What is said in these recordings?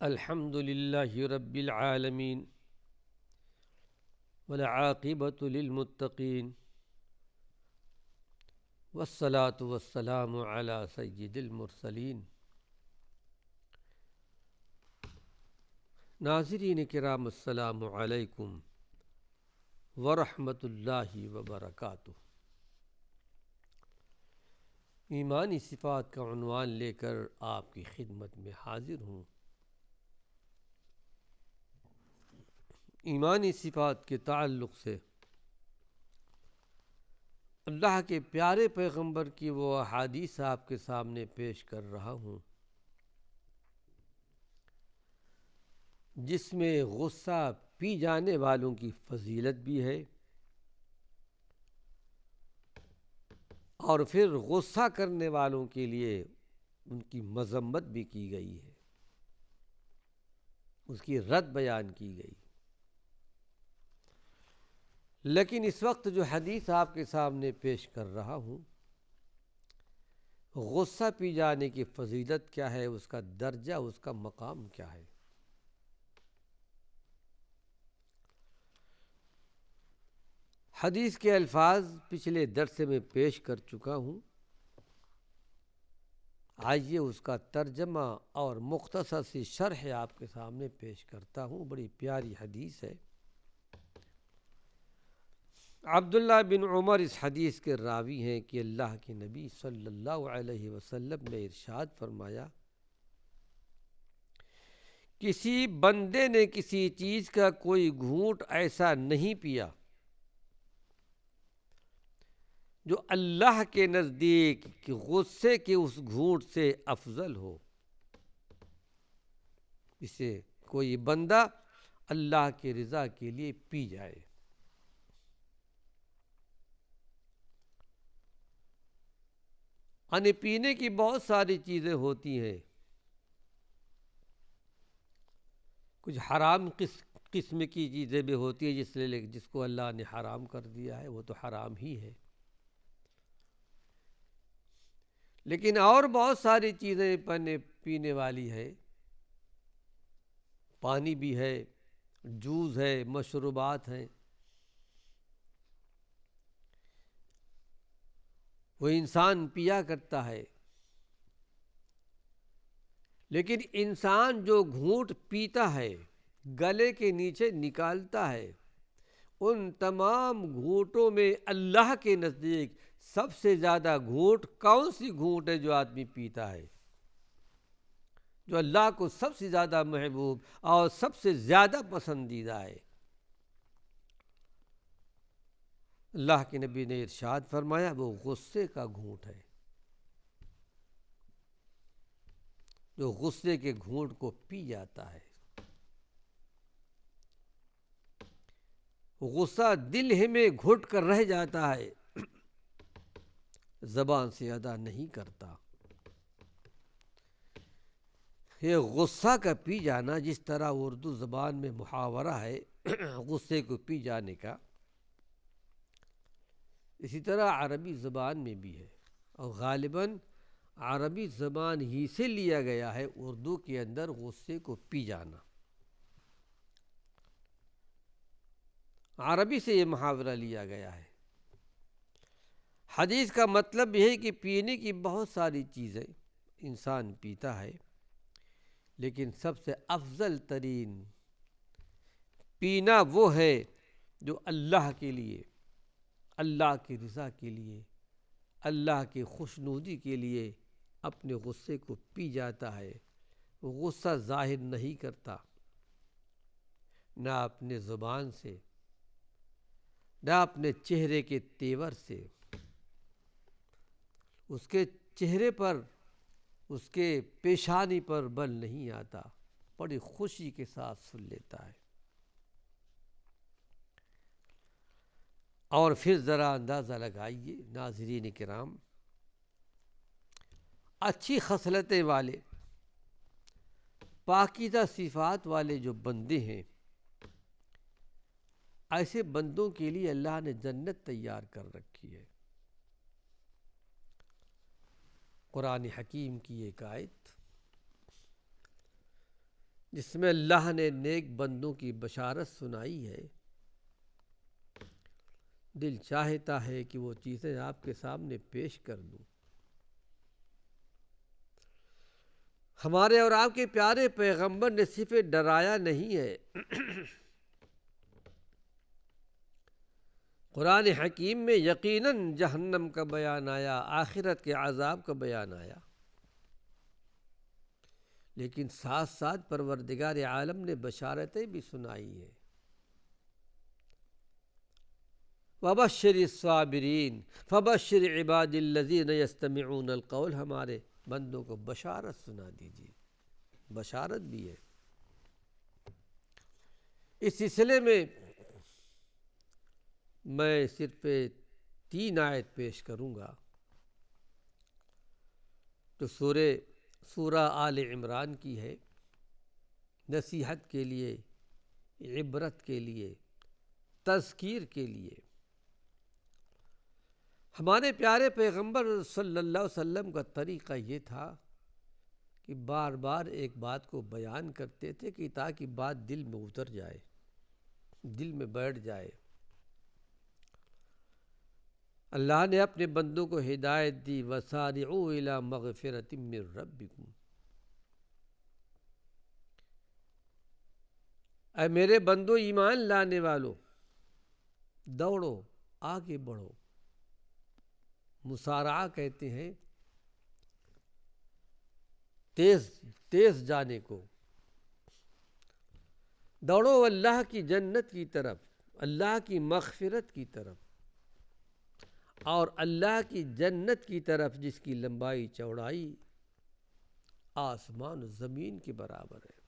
الحمد للہ رب العالمین والعاقبۃ للمتقین والصلاة والسلام علی سید المرسلین۔ ناظرین کرام السلام علیکم ورحمۃ اللہ وبرکاتہ۔ ایمانی صفات کا عنوان لے کر آپ کی خدمت میں حاضر ہوں۔ ایمانی صفات کے تعلق سے اللہ کے پیارے پیغمبر کی وہ احادیث آپ کے سامنے پیش کر رہا ہوں جس میں غصہ پی جانے والوں کی فضیلت بھی ہے اور پھر غصہ کرنے والوں کے لیے ان کی مذمت بھی کی گئی ہے، اس کی رد بیان کی گئی۔ لیکن اس وقت جو حدیث آپ کے سامنے پیش کر رہا ہوں، غصہ پی جانے کی فضیلت کیا ہے، اس کا درجہ، اس کا مقام کیا ہے۔ حدیث کے الفاظ پچھلے درس میں پیش کر چکا ہوں، آئیے اس کا ترجمہ اور مختصر سی شرح آپ کے سامنے پیش کرتا ہوں۔ بڑی پیاری حدیث ہے۔ عبداللہ بن عمر اس حدیث کے راوی ہیں کہ اللہ کے نبی صلی اللہ علیہ وسلم نے ارشاد فرمایا، کسی بندے نے کسی چیز کا کوئی گھونٹ ایسا نہیں پیا جو اللہ کے نزدیک غصے کے اس گھونٹ سے افضل ہو۔ اسے کوئی بندہ اللہ کی رضا کے لیے پی جائے۔ یعنی پینے کی بہت ساری چیزیں ہوتی ہیں، کچھ حرام قسم کی چیزیں بھی ہوتی ہیں جس کو اللہ نے حرام کر دیا ہے، وہ تو حرام ہی ہے۔ لیکن اور بہت ساری چیزیں پینے والی ہے، پانی بھی ہے، جوس ہے، مشروبات ہیں، وہ انسان پیا کرتا ہے۔ لیکن انسان جو گھونٹ پیتا ہے، گلے کے نیچے نکالتا ہے، ان تمام گھونٹوں میں اللہ کے نزدیک سب سے زیادہ گھونٹ کون سی گھونٹ ہے جو آدمی پیتا ہے، جو اللہ کو سب سے زیادہ محبوب اور سب سے زیادہ پسندیدہ ہے؟ اللہ کے نبی نے ارشاد فرمایا، وہ غصے کا گھونٹ ہے۔ جو غصے کے گھونٹ کو پی جاتا ہے، غصہ دل ہی میں گھٹ کر رہ جاتا ہے، زبان سے ادا نہیں کرتا۔ یہ غصہ کا پی جانا، جس طرح اردو زبان میں محاورہ ہے غصے کو پی جانے کا، اسی طرح عربی زبان میں بھی ہے، اور غالباً عربی زبان ہی سے لیا گیا ہے اردو کے اندر غصے کو پی جانا۔ عربی سے یہ محاورہ لیا گیا ہے۔ حدیث کا مطلب یہ ہے کہ پینے کی بہت ساری چیزیں انسان پیتا ہے، لیکن سب سے افضل ترین پینا وہ ہے جو اللہ کے لیے، اللہ کی رضا کے لیے، اللہ کی خوشنودی کے لیے اپنے غصے کو پی جاتا ہے۔ وہ غصہ ظاہر نہیں کرتا، نہ اپنے زبان سے، نہ اپنے چہرے کے تیور سے۔ اس کے چہرے پر، اس کے پیشانی پر بل نہیں آتا، بڑی خوشی کے ساتھ سن لیتا ہے۔ اور پھر ذرا اندازہ لگائیے ناظرین کرام، اچھی خصلتیں والے، پاکیزہ صفات والے جو بندے ہیں، ایسے بندوں کے لیے اللہ نے جنت تیار کر رکھی ہے۔ قرآن حکیم کی ایک آیت، جس میں اللہ نے نیک بندوں کی بشارت سنائی ہے، دل چاہتا ہے کہ وہ چیزیں آپ کے سامنے پیش کر دوں۔ ہمارے اور آپ کے پیارے پیغمبر نے صرف ڈرایا نہیں ہے، قرآن حکیم میں یقیناً جہنم کا بیان آیا، آخرت کے عذاب کا بیان آیا، لیکن ساتھ ساتھ پروردگار عالم نے بشارتیں بھی سنائی ہیں۔ وَبَشِّرِ الصَّابِرِينَ فَبَشِّرْ عِبَادِ الَّذِينَ يَسْتَمِعُونَ الْقَوْلَ، ہمارے بندوں کو بشارت سنا دیجیے، بشارت بھی ہے۔ اس سلسلے میں میں صرف 3 آیت پیش کروں گا، تو سورہ آل عمران کی ہے، نصیحت کے لیے، عبرت کے لیے، تذکیر کے لیے۔ ہمارے پیارے پیغمبر صلی اللہ علیہ وسلم کا طریقہ یہ تھا کہ بار بار ایک بات کو بیان کرتے تھے کہ تاکہ بات دل میں اتر جائے، دل میں بیٹھ جائے۔ اللہ نے اپنے بندوں کو ہدایت دی، وَسَارِعُوا إِلَىٰ مَغْفِرَةٍ مِّن رَبِّكُمْ، اے میرے بندو، ایمان لانے والو، دوڑو، آگے بڑھو۔ مسارعہ کہتے ہیں تیز جانے کو۔ دوڑو اللہ کی جنت کی طرف، اللہ کی مغفرت کی طرف، اور اللہ کی جنت کی طرف جس کی لمبائی چوڑائی آسمان و زمین کے برابر ہے۔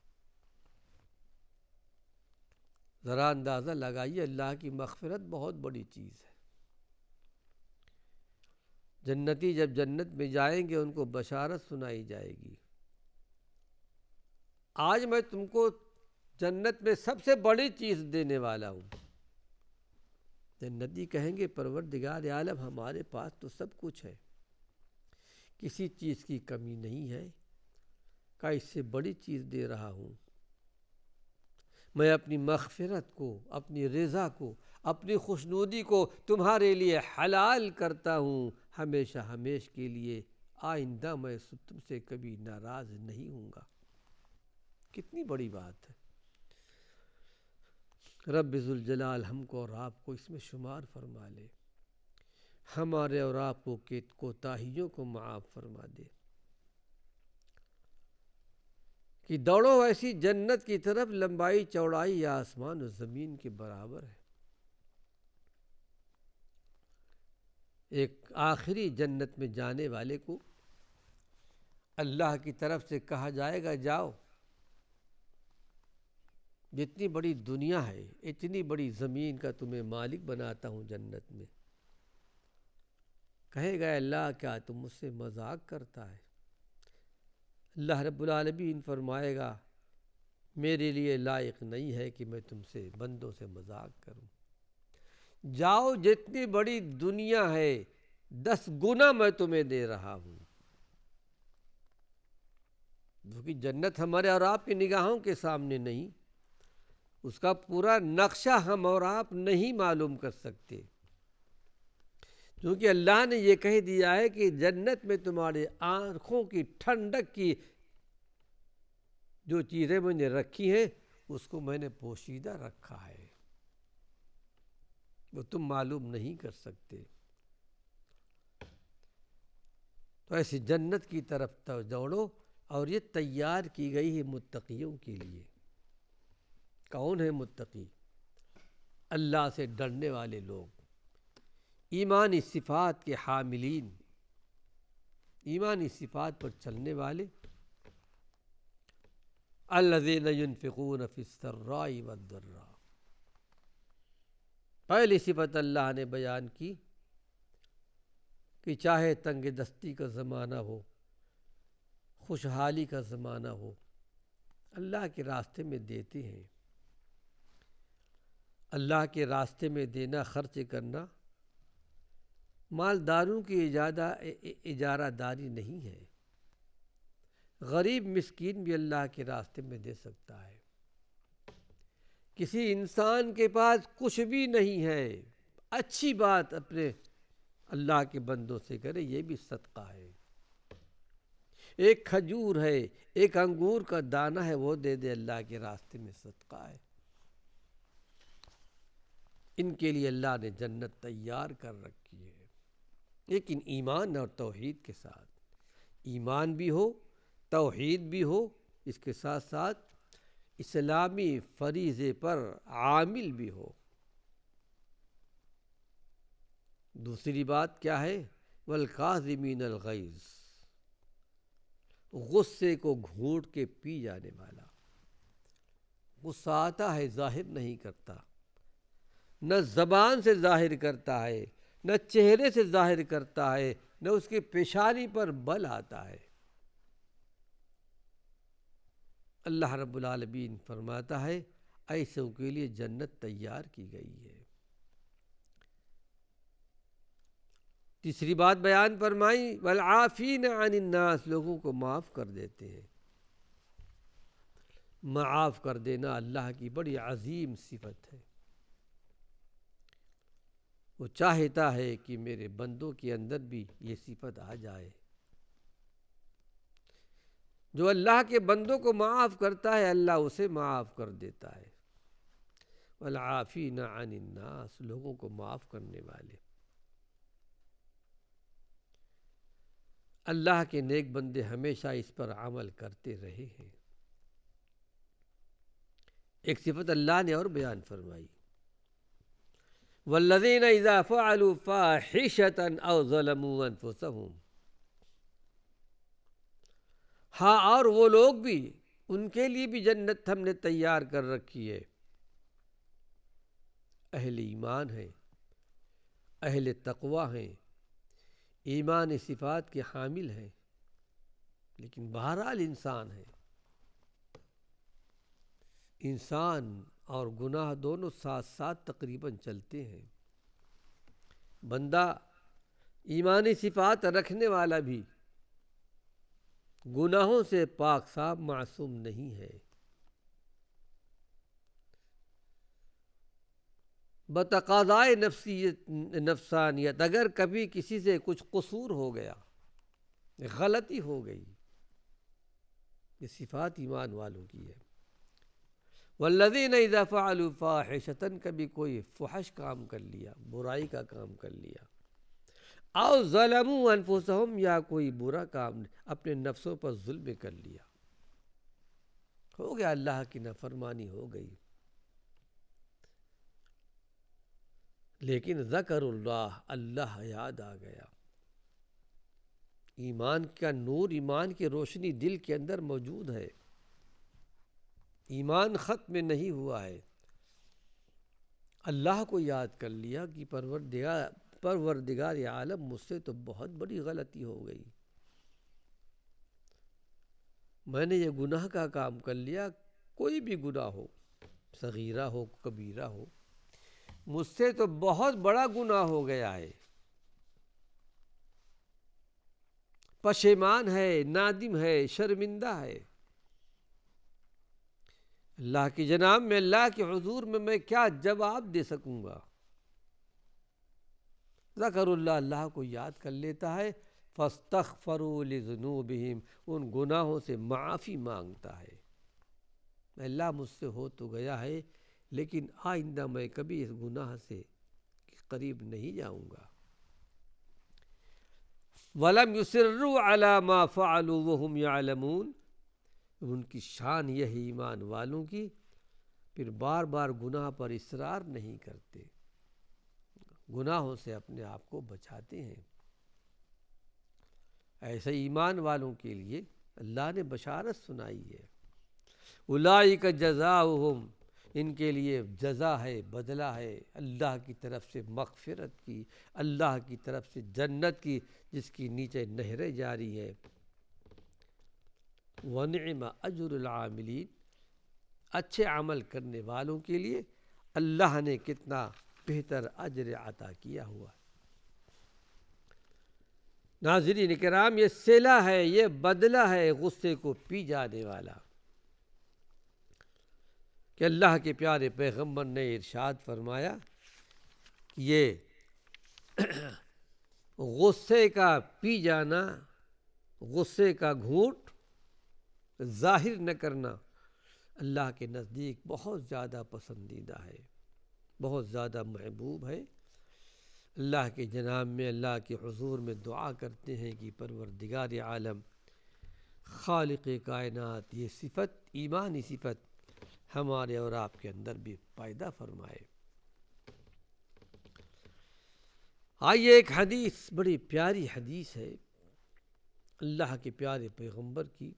ذرا اندازہ لگائیے، اللہ کی مغفرت بہت بڑی چیز ہے۔ جنتی جب جنت میں جائیں گے ان کو بشارت سنائی جائے گی، آج میں تم کو جنت میں سب سے بڑی چیز دینے والا ہوں۔ جنتی کہیں گے پروردگار عالم، ہمارے پاس تو سب کچھ ہے، کسی چیز کی کمی نہیں ہے، کا اس سے بڑی چیز دے رہا ہوں۔ میں اپنی مغفرت کو، اپنی رضا کو، اپنی خوشنودی کو تمہارے لیے حلال کرتا ہوں، ہمیشہ ہمیش کے لیے، آئندہ میں تم سے کبھی ناراض نہیں ہوں گا۔ کتنی بڑی بات ہے۔ رب ذوالجلال ہم کو اور آپ کو اس میں شمار فرما لے، ہمارے اور آپ کو کوتاہیوں کو معاف فرما دے، کہ دوڑو ایسی جنت کی طرف لمبائی چوڑائی آسمان و زمین کے برابر ہے۔ ایک آخری جنت میں جانے والے کو اللہ کی طرف سے کہا جائے گا، جاؤ، جتنی بڑی دنیا ہے، اتنی بڑی زمین کا تمہیں مالک بناتا ہوں جنت میں۔ کہے گا، اللہ کیا تم مجھ سے مذاق کرتا ہے؟ اللہ رب العالمین فرمائے گا، میرے لیے لائق نہیں ہے کہ میں تم سے، بندوں سے مذاق کروں۔ جاؤ، جتنی بڑی دنیا ہے 10 گنا میں تمہیں دے رہا ہوں۔ کیونکہ جنت ہمارے اور آپ کی نگاہوں کے سامنے نہیں، اس کا پورا نقشہ ہم اور آپ نہیں معلوم کر سکتے، کیونکہ اللہ نے یہ کہہ دیا ہے کہ جنت میں تمہارے آنکھوں کی ٹھنڈک کی جو چیزیں میں نے رکھی ہیں اس کو میں نے پوشیدہ رکھا ہے، وہ تم معلوم نہیں کر سکتے۔ تو ایسی جنت کی طرف دوڑو، اور یہ تیار کی گئی ہے متقیوں کے لیے۔ کون ہے متقی؟ اللہ سے ڈرنے والے لوگ، ایمانی صفات کے حاملین، ایمانی صفات پر چلنے والے۔ الذین ينفقون فی السراء والضراء، پہلی صفت اللہ نے بیان کی کہ چاہے تنگ دستی کا زمانہ ہو، خوشحالی کا زمانہ ہو، اللہ کے راستے میں دیتے ہیں۔ اللہ کے راستے میں دینا، خرچ کرنا، مالداروں کی اجارہ داری نہیں ہے، غریب مسکین بھی اللہ کے راستے میں دے سکتا ہے۔ کسی انسان کے پاس کچھ بھی نہیں ہے، اچھی بات اپنے اللہ کے بندوں سے کرے، یہ بھی صدقہ ہے۔ ایک کھجور ہے، ایک انگور کا دانہ ہے، وہ دے دے، اللہ کے راستے میں صدقہ ہے۔ ان کے لیے اللہ نے جنت تیار کر رکھی ہے، لیکن ایمان اور توحید کے ساتھ۔ ایمان بھی ہو، توحید بھی ہو، اس کے ساتھ ساتھ اسلامی فریضے پر عامل بھی ہو۔ دوسری بات کیا ہے؟ والکاظمین الغیظ، غصے کو گھونٹ کے پی جانے والا۔ غصہ آتا ہے، ظاہر نہیں کرتا، نہ زبان سے ظاہر کرتا ہے، نہ چہرے سے ظاہر کرتا ہے، نہ اس کی پیشانی پر بل آتا ہے۔ اللہ رب العالمین فرماتا ہے ایسوں کے لیے جنت تیار کی گئی ہے۔ تیسری بات بیان فرمائی والعافین عن الناس، لوگوں کو معاف کر دیتے ہیں۔ معاف کر دینا اللہ کی بڑی عظیم صفت ہے۔ وہ چاہتا ہے کہ میرے بندوں کے اندر بھی یہ صفت آ جائے۔ جو اللہ کے بندوں کو معاف کرتا ہے، اللہ اسے معاف کر دیتا ہے۔ والعافین عن الناس، لوگوں کو معاف کرنے والے۔ اللہ کے نیک بندے ہمیشہ اس پر عمل کرتے رہے ہیں۔ ایک صفت اللہ نے اور بیان فرمائی، والذین اذا فعلوا فاحشۃ او ظلموا انفسهم، ہاں اور وہ لوگ بھی، ان کے لیے بھی جنت ہم نے تیار کر رکھی ہے۔ اہل ایمان ہیں، اہل تقوی ہیں، ایمان صفات کے حامل ہیں، لیکن بہرحال انسان ہے۔ انسان اور گناہ دونوں ساتھ ساتھ تقریباً چلتے ہیں۔ بندہ ایمانی صفات رکھنے والا بھی گناہوں سے پاک صاف معصوم نہیں ہے۔ بتقاضائے نفسانیت اگر کبھی کسی سے کچھ قصور ہو گیا، غلطی ہو گئی، یہ صفات ایمان والوں کی ہے۔ والذین اذا فعلوا فاحشۃ، کبھی کوئی فحش کام کر لیا، برائی کا کام کر لیا، او ظلموا انفسہم، یا کوئی برا کام اپنے نفسوں پر ظلم کر لیا، ہو گیا، اللہ کی نافرمانی ہو گئی، لیکن ذکر اللہ، اللہ یاد آ گیا۔ ایمان کا نور، ایمان کی روشنی دل کے اندر موجود ہے، ایمان ختم نہیں ہوا ہے۔ اللہ کو یاد کر لیا کہ پروردگار عالم، مجھ سے تو بہت بڑی غلطی ہو گئی، میں نے یہ گناہ کا کام کر لیا، کوئی بھی گناہ ہو، صغیرہ ہو کبیرہ ہو، مجھ سے تو بہت بڑا گناہ ہو گیا ہے، پشیمان ہے، نادم ہے، شرمندہ ہے۔ اللہ کی جناب میں، اللہ کے حضور میں کیا جواب دے سکوں گا؟ ذکر اللہ، اللہ کو یاد کر لیتا ہے، فاستغفروا لذنوبہم، ان گناہوں سے معافی مانگتا ہے۔ اللہ مجھ سے ہو تو گیا ہے، لیکن آئندہ میں کبھی اس گناہ سے قریب نہیں جاؤں گا۔ وَلَمْ يُصِرُّوا عَلَى مَا فَعَلُوا وَهُمْ يَعْلَمُونَ، ان کی شان یہی ایمان والوں کی، پھر بار بار گناہ پر اصرار نہیں کرتے، گناہوں سے اپنے آپ کو بچاتے ہیں۔ ایسے ایمان والوں کے لیے اللہ نے بشارت سنائی ہے، اولئک جزاؤہم، ان کے لیے جزا ہے، بدلہ ہے اللہ کی طرف سے مغفرت کی، اللہ کی طرف سے جنت کی، جس کی نیچے نہریں جاری ہیں۔ وَنِعْمَ أَجْرُ الْعَامِلِينَ، اچھے عمل کرنے والوں کے لیے اللہ نے کتنا بہتر اجر عطا کیا ہوا ہے۔ ناظرین کرام، یہ صلہ ہے، یہ بدلہ ہے غصے کو پی جانے والا، کہ اللہ کے پیارے پیغمبر نے ارشاد فرمایا کہ یہ غصے کا پی جانا، غصے کا گھونٹ ظاہر نہ کرنا اللہ کے نزدیک بہت زیادہ پسندیدہ ہے، بہت زیادہ محبوب ہے۔ اللہ کے جناب میں، اللہ کے حضور میں دعا کرتے ہیں کہ پروردگار عالم، خالق کائنات، یہ صفت، ایمانی صفت ہمارے اور آپ کے اندر بھی پیدا فرمائے۔ آئیے ایک حدیث، بڑی پیاری حدیث ہے اللہ کے پیارے پیغمبر کی،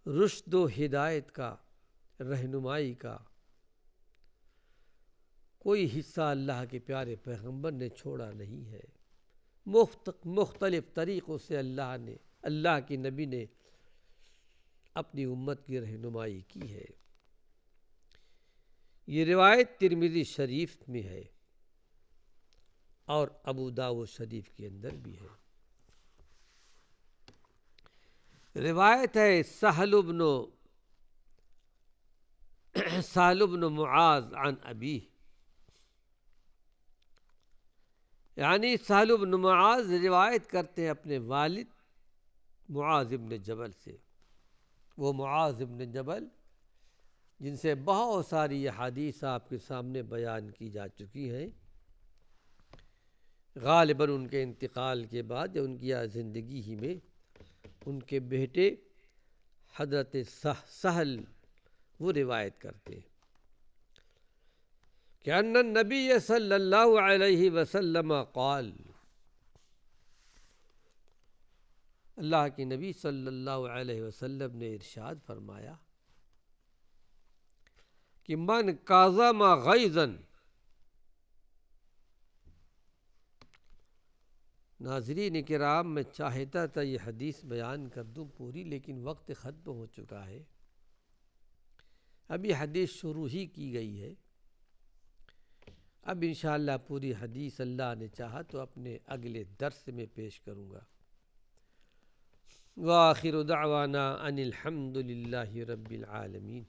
رشد و ہدایت کا، رہنمائی کا کوئی حصہ اللہ کے پیارے پیغمبر نے چھوڑا نہیں ہے۔ مختلف طریقوں سے اللہ کے نبی نے اپنی امت کی رہنمائی کی ہے۔ یہ روایت ترمذی شریف میں ہے اور ابو داؤد شریف کے اندر بھی ہے۔ روایت ہے سہل بن معاذ عن ابی، یعنی سہل بن معاذ روایت کرتے ہیں اپنے والد معاذ بن جبل سے۔ وہ معاذ بن جبل جن سے بہت ساری احادیث آپ کے سامنے بیان کی جا چکی ہیں، غالباً ان کے انتقال کے بعد یا ان کی زندگی ہی میں ان کے بیٹے حضرت سہل وہ روایت کرتے ہیں کہ ان النبی صلی اللہ علیہ وسلم قال، اللہ کے نبی صلی اللہ علیہ وسلم نے ارشاد فرمایا کہ من کاظم غیظا، ناظرین کرام میں چاہتا تھا یہ حدیث بیان کر دوں پوری، لیکن وقت ختم ہو چکا ہے، ابھی حدیث شروع ہی کی گئی ہے۔ اب انشاءاللہ پوری حدیث اللہ نے چاہا تو اپنے اگلے درس میں پیش کروں گا۔ وآخر دعوانا ان الحمد للہ رب العالمین۔